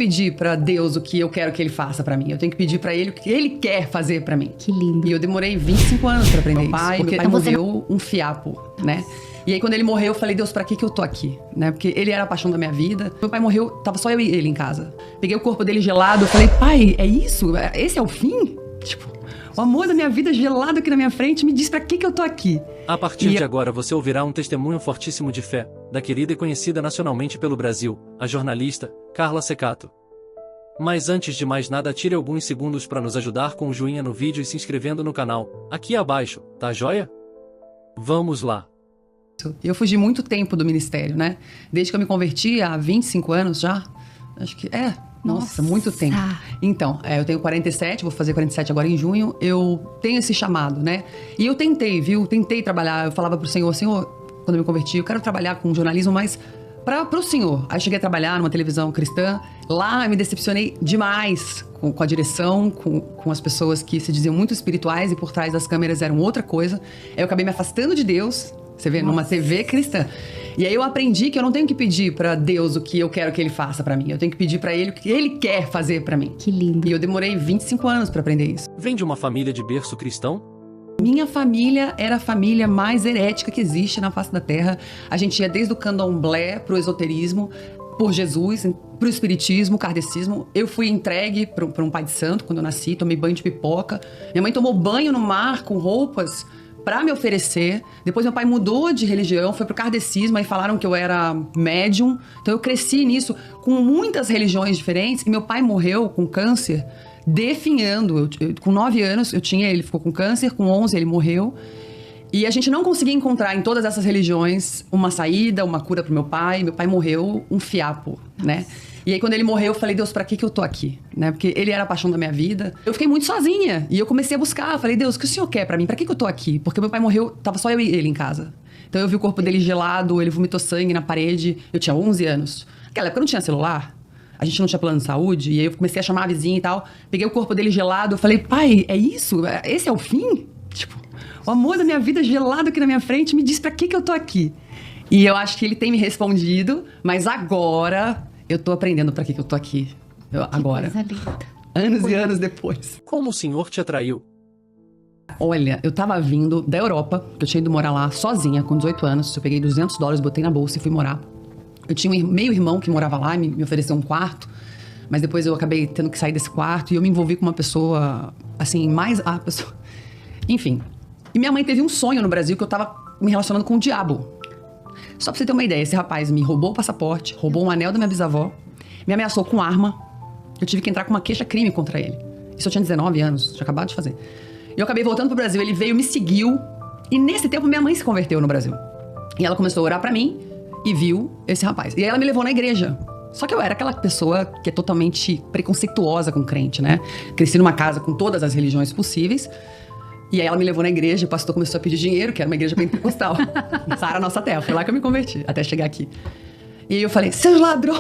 pedir pra Deus o que eu quero que Ele faça pra mim. Eu tenho que pedir pra Ele o que Ele quer fazer pra mim. Que lindo. E eu demorei 25 anos pra aprender isso. Porque meu pai morreu um fiapo, né? E aí, quando ele morreu, eu falei, Deus, pra que eu tô aqui? Né? Porque ele era a paixão da minha vida. Meu pai morreu, tava só eu e ele em casa. Peguei o corpo dele gelado, eu falei, pai, é isso? Esse é o fim? Tipo, o amor da minha vida gelado aqui na minha frente me diz pra que eu tô aqui. A partir de agora você ouvirá um testemunho fortíssimo de fé, da querida e conhecida nacionalmente pelo Brasil, a jornalista Carla Secato. Mas antes de mais nada, tire alguns segundos para nos ajudar com o joinha no vídeo e se inscrevendo no canal, aqui abaixo, tá joia? Vamos lá. Eu fugi muito tempo do ministério, né? Desde que eu me converti, há 25 anos já. Acho que Nossa, muito tempo. Então, eu tenho 47, vou fazer 47 agora em junho. Eu tenho esse chamado, né? E eu tentei, viu? Tentei trabalhar. Eu falava pro Senhor, quando eu me converti, eu quero trabalhar com jornalismo, mas pro Senhor. Aí cheguei a trabalhar numa televisão cristã. Lá eu me decepcionei demais com a direção, com as pessoas que se diziam muito espirituais e por trás das câmeras eram outra coisa. Aí eu acabei me afastando de Deus. Você vê, numa TV cristã. E aí eu aprendi que eu não tenho que pedir pra Deus o que eu quero que Ele faça pra mim. Eu tenho que pedir pra Ele o que Ele quer fazer pra mim. Que lindo. E eu demorei 25 anos pra aprender isso. Vem de uma família de berço cristão? Minha família era a família mais herética que existe na face da Terra. A gente ia desde o candomblé pro esoterismo, por Jesus, pro espiritismo, kardecismo. Eu fui entregue pra um pai de santo quando eu nasci, tomei banho de pipoca. Minha mãe tomou banho no mar com roupas pra me oferecer. Depois meu pai mudou de religião, foi pro kardecismo, aí falaram que eu era médium. Então eu cresci nisso, com muitas religiões diferentes. E meu pai morreu com câncer, definhando. Com 9 anos ele ficou com câncer, com 11 ele morreu. E a gente não conseguia encontrar em todas essas religiões uma saída, uma cura pro meu pai. Meu pai morreu um fiapo, né? E aí, quando ele morreu, eu falei, Deus, pra que eu tô aqui? Né? Porque ele era a paixão da minha vida. Eu fiquei muito sozinha. E eu comecei a buscar. Falei, Deus, o que o Senhor quer pra mim? Pra que eu tô aqui? Porque meu pai morreu, tava só eu e ele em casa. Então eu vi o corpo dele gelado, ele vomitou sangue na parede. Eu tinha 11 anos. Naquela época não tinha celular. A gente não tinha plano de saúde. E aí eu comecei a chamar a vizinha e tal. Peguei o corpo dele gelado. Eu falei, pai, é isso? Esse é o fim? Tipo, o amor da minha vida gelado aqui na minha frente me diz pra que eu tô aqui? E eu acho que ele tem me respondido. Mas agora eu tô aprendendo pra que eu tô aqui. Agora. Coisa linda. Anos e anos depois. Como o Senhor te atraiu? Olha, eu tava vindo da Europa, que eu tinha ido morar lá sozinha, com 18 anos. Eu peguei $200, botei na bolsa e fui morar. Eu tinha um meio-irmão que morava lá e me ofereceu um quarto. Mas depois eu acabei tendo que sair desse quarto e eu me envolvi com uma pessoa, assim, Enfim. E minha mãe teve um sonho no Brasil que eu tava me relacionando com o diabo. Só pra você ter uma ideia, esse rapaz me roubou o passaporte, roubou um anel da minha bisavó, me ameaçou com arma. Eu tive que entrar com uma queixa-crime contra ele. Isso eu tinha 19 anos, tinha acabado de fazer. E eu acabei voltando pro Brasil, ele veio, me seguiu. E nesse tempo minha mãe se converteu no Brasil. E ela começou a orar pra mim e viu esse rapaz. E aí ela me levou na igreja. Só que eu era aquela pessoa que é totalmente preconceituosa com crente, né? Cresci numa casa com todas as religiões possíveis. E aí ela me levou na igreja, o pastor começou a pedir dinheiro, que era uma igreja pentecostal. Sara Nossa Terra, foi lá que eu me converti, até chegar aqui. E aí eu falei, seus ladrões!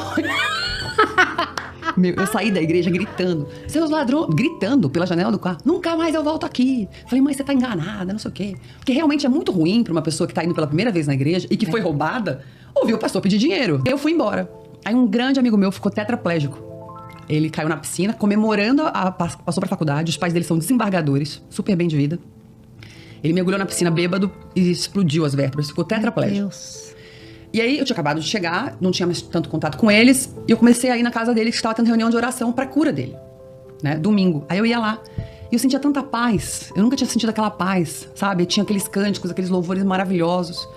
Eu saí da igreja gritando, seus ladrões, gritando pela janela do carro, nunca mais eu volto aqui. Falei, mãe, você tá enganada, não sei o quê. Porque realmente é muito ruim pra uma pessoa que tá indo pela primeira vez na igreja e que foi roubada, ouvir o pastor pedir dinheiro. Eu fui embora. Aí um grande amigo meu ficou tetraplégico. Ele caiu na piscina, comemorando, passou pra faculdade, os pais dele são desembargadores, super bem de vida. Ele mergulhou na piscina bêbado e explodiu as vértebras, ficou tetraplégico. Meu Deus. E aí eu tinha acabado de chegar, não tinha mais tanto contato com eles, e eu comecei a ir na casa dele, que estava tendo reunião de oração pra cura dele, né, domingo. Aí eu ia lá, e eu sentia tanta paz, eu nunca tinha sentido aquela paz, sabe? Tinha aqueles cânticos, aqueles louvores maravilhosos.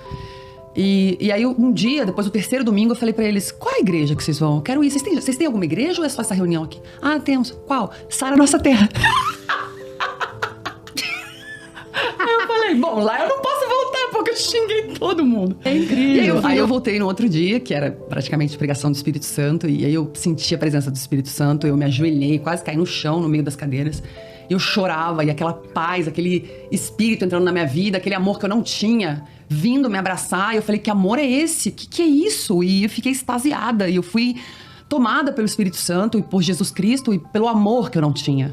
E aí um dia, depois do terceiro domingo, eu falei pra eles, qual é a igreja que vocês vão? Eu quero ir, vocês têm alguma igreja ou é só essa reunião aqui? Ah, temos. Qual? Sara Nossa Terra. Aí eu falei, bom, lá eu não posso voltar porque eu xinguei todo mundo. É incrível. Aí eu voltei no outro dia, que era praticamente pregação do Espírito Santo, e aí eu senti a presença do Espírito Santo, eu me ajoelhei, quase caí no chão, no meio das cadeiras. E eu chorava, e aquela paz, aquele espírito entrando na minha vida, aquele amor que eu não tinha, vindo me abraçar. E eu falei, que amor é esse? Que é isso? E eu fiquei extasiada, e eu fui tomada pelo Espírito Santo, e por Jesus Cristo, e pelo amor que eu não tinha.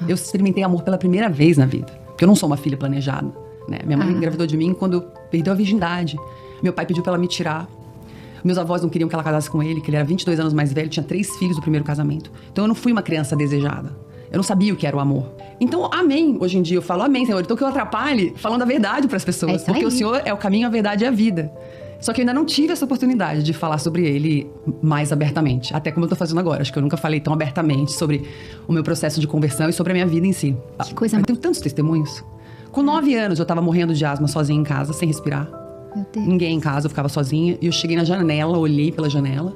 Eu experimentei amor pela primeira vez na vida, porque eu não sou uma filha planejada, né? Minha mãe engravidou de mim quando perdeu a virgindade. Meu pai pediu pra ela me tirar. Meus avós não queriam que ela casasse com ele, que ele era 22 anos mais velho, tinha 3 filhos do primeiro casamento. Então eu não fui uma criança desejada. Eu não sabia o que era o amor. Então, amém. Hoje em dia eu falo, amém, Senhor. Então que eu atrapalhe falando a verdade para as pessoas. É porque o Senhor é o caminho, a verdade e a vida. Só que eu ainda não tive essa oportunidade de falar sobre ele mais abertamente. Até como eu tô fazendo agora. Acho que eu nunca falei tão abertamente sobre o meu processo de conversão e sobre a minha vida em si. Que coisa... Eu tenho tantos testemunhos. Com 9 anos eu tava morrendo de asma sozinha em casa, sem respirar. Meu Deus. Ninguém em casa, eu ficava sozinha. E eu cheguei na janela, olhei pela janela.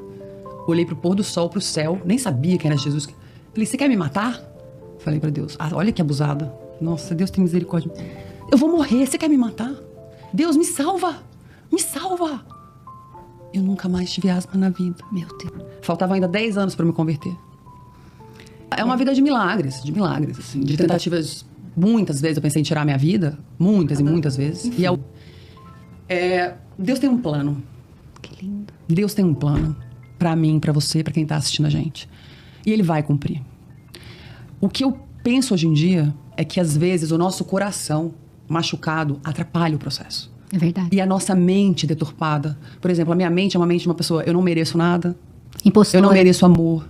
Olhei pro pôr do sol, pro céu. Nem sabia quem era Jesus. Falei, você quer me matar? Falei pra Deus, olha que abusada. Nossa, Deus tem misericórdia. Eu vou morrer, você quer me matar? Deus, me salva! Me salva! Eu nunca mais tive asma na vida. Meu Deus. Faltavam ainda 10 anos pra me converter. É uma vida de milagres, assim. De tentativas, muitas vezes eu pensei em tirar a minha vida. Muitas e muitas vezes. E Deus tem um plano. Que lindo. Deus tem um plano pra mim, pra você, pra quem tá assistindo a gente. E Ele vai cumprir. O que eu penso hoje em dia é que, às vezes, o nosso coração machucado atrapalha o processo. É verdade. E a nossa mente deturpada. Por exemplo, a minha mente é uma mente de uma pessoa, eu não mereço nada. Impostora. Eu não mereço amor.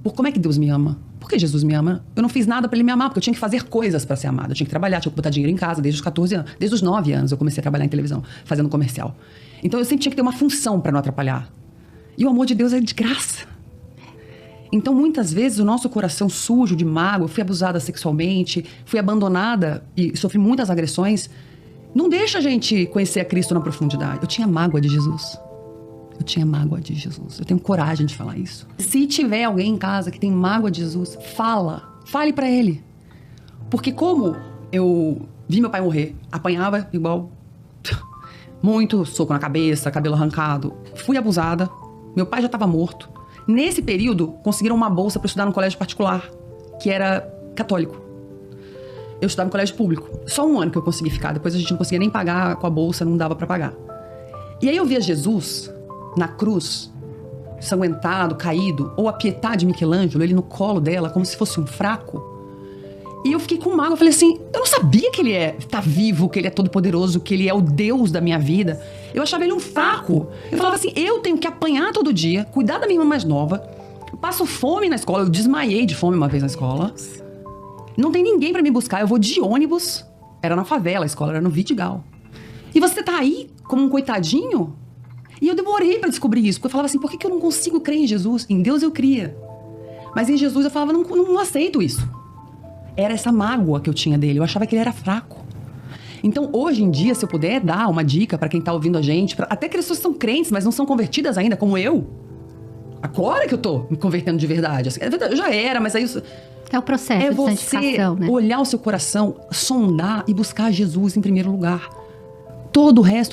Como é que Deus me ama? Por que Jesus me ama? Eu não fiz nada pra Ele me amar, porque eu tinha que fazer coisas pra ser amada. Eu tinha que trabalhar, tinha que botar dinheiro em casa desde os 14 anos. Desde os 9 anos eu comecei a trabalhar em televisão, fazendo comercial. Então eu sempre tinha que ter uma função pra não atrapalhar. E o amor de Deus é de graça. Então, muitas vezes, o nosso coração sujo de mágoa, eu fui abusada sexualmente, fui abandonada e sofri muitas agressões, não deixa a gente conhecer a Cristo na profundidade. Eu tinha mágoa de Jesus. Eu tinha mágoa de Jesus. Eu tenho coragem de falar isso. Se tiver alguém em casa que tem mágoa de Jesus, fale pra ele. Porque como eu vi meu pai morrer, apanhava igual muito, soco na cabeça, cabelo arrancado, fui abusada, meu pai já estava morto. Nesse período, conseguiram uma bolsa para estudar num colégio particular, que era católico. Eu estudava em colégio público. Só 1 ano que eu consegui ficar. Depois a gente não conseguia nem pagar com a bolsa, não dava para pagar. E aí eu via Jesus na cruz, ensanguentado, caído, ou a Pietà de Michelangelo, ele no colo dela, como se fosse um fraco. E eu fiquei com mágoa, eu falei assim, eu não sabia que ele tá vivo, que ele é todo poderoso, que ele é o Deus da minha vida. Eu achava ele um fraco. Eu falava assim, eu tenho que apanhar todo dia, cuidar da minha irmã mais nova, eu passo fome na escola, eu desmaiei de fome uma vez na escola. Não tem ninguém pra me buscar, eu vou de ônibus, era na favela a escola, era no Vidigal. E você tá aí como um coitadinho? E eu demorei pra descobrir isso, porque eu falava assim, por que eu não consigo crer em Jesus? Em Deus eu cria. Mas em Jesus eu falava, não aceito isso. Era essa mágoa que eu tinha dele. Eu achava que ele era fraco. Então, hoje em dia, se eu puder dar uma dica pra quem tá ouvindo a gente, até que as pessoas são crentes, mas não são convertidas ainda, como eu. Agora que eu tô me convertendo de verdade. Assim, eu já era, mas aí... É o processo de santificação, né? Olhar o seu coração, sondar e buscar Jesus em primeiro lugar. Todo o resto